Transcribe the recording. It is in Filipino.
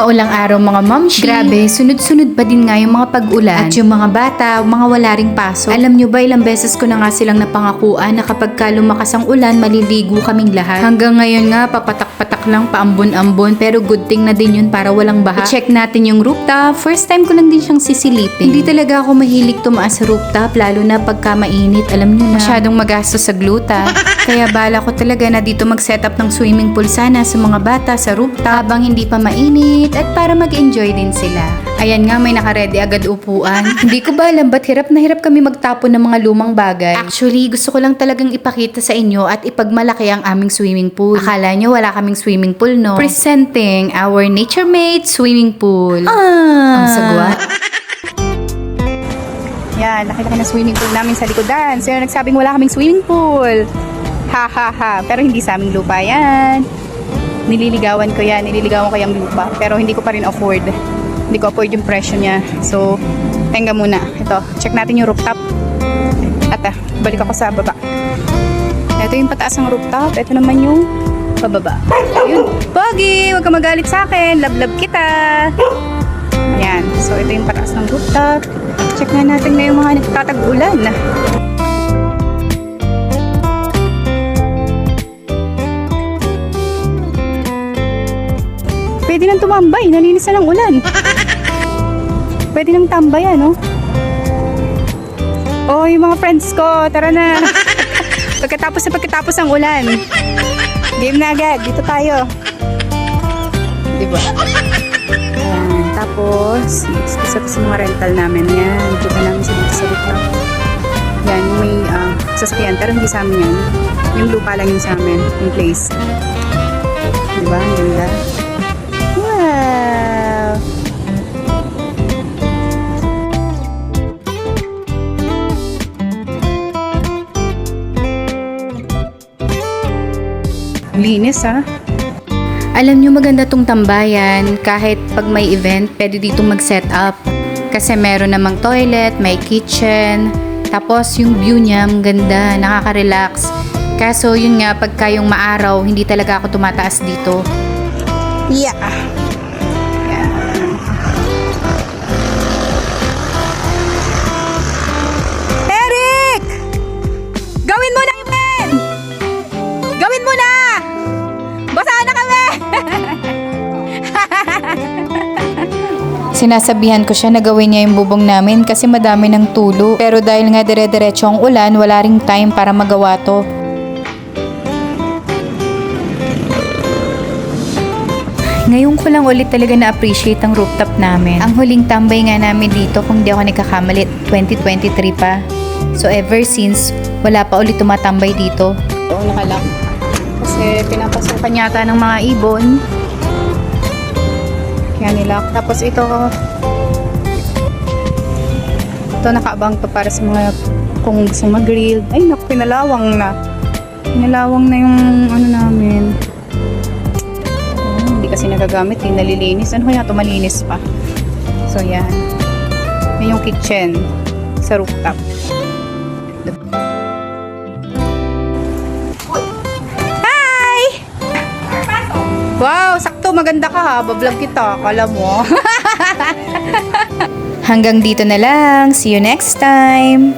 Maulang araw mga mamshi. Grabe, sunod-sunod pa din nga yung mga pag-ulan. At yung mga bata, mga wala ring pasok. Alam nyo ba, ilang beses ko na nga silang napangakuan na kapag lumakas ang ulan, maliligo kaming lahat. Hanggang ngayon nga, papatak-patak lang, paambon-ambon. Pero good thing na din yun para walang baha. I-check natin yung rooftop. First time ko lang din siyang sisilipin. Hindi talaga ako mahilig tumaas sa rooftop, lalo na pagka mainit. Alam nyo na, masyadong magastos sa gluta. Kaya bala ko talaga na dito mag-set up ng swimming pool sana sa mga bata sa rooftop habang hindi pa mainit at para mag-enjoy din sila. Ayan nga, may nakaredy agad upuan. Hindi ko ba alam ba't hirap na hirap kami magtapon ng mga lumang bagay. Actually, gusto ko lang talagang ipakita sa inyo at ipagmalaki ang aming swimming pool. Akala nyo wala kaming swimming pool, no? Presenting our nature-made swimming pool. Ang sagwa. Yan, laki-laki na swimming pool namin sa likodan. So, nagsabing wala kaming swimming pool. Ha ha ha. Pero hindi sa aming lupa yan. Nililigawan ko yung lupa. Pero hindi ko pa rin afford. Hindi ko afford yung presyo niya. So, tenga muna. Ito, check natin yung rooftop. At balik ako sa baba. Ito yung pataas ng rooftop. Ito naman yung pababa. Ayun. Pogi! Huwag ka magalit sa akin. Love kita. Ayan. So, ito yung pataas ng rooftop. Check nga natin na yung mga nagtatag-ulan. Pwede nang tumambay, nalinis na ng ulan. Pwede nang tambayan, no? Oh, yung mga friends ko, tara na. Pagkatapos ang ulan. Game na agad, dito tayo. Diba? Ayan, tapos, isa sa mga rental namin. Yan, dito namin sa dito sa lupa. Yan, may sasakyan, pero hindi sa amin yan. Yung lupa lang yun sa amin, yung place. Diba? Ang ganda. Linis ha. Alam nyo maganda tong tambayan. Kahit pag may event, pwede dito mag-set up. Kasi meron namang toilet, may kitchen. Tapos yung view niya, ang ganda, nakaka-relax. Kaso yun nga, pagka yung maaraw, hindi talaga ako tumataas dito. Yeah. Eric! Gawin mo na yung men! Gawin mo na! Basa na kami! Sinasabihan ko siya na gawin niya yung bubong namin kasi madami ng tulo. Pero dahil nga dire-diretso ang ulan, wala ring time para magawa to. Ngayon ko lang ulit talaga na-appreciate ang rooftop namin. Ang huling tambay nga namin dito, kung di ako nagkakamali, 2023 pa. So ever since, wala pa ulit tumatambay dito. Oo, nakalock. Kasi pinapasukan yata ng mga ibon. Kaya nilock. Tapos ito nakaabang to para sa mga kung gusto mag-grill. Ay, naku, pinalawang na. Pinalawang na yung ano namin. Hindi kasi nagagamit, hindi nalilinis. Ano kaya ito malinis pa? So, yan. Yan yung kitchen sa rooftop. Wow, sakto, maganda ka ha. Bablog kita, akala mo. Hanggang dito na lang. See you next time.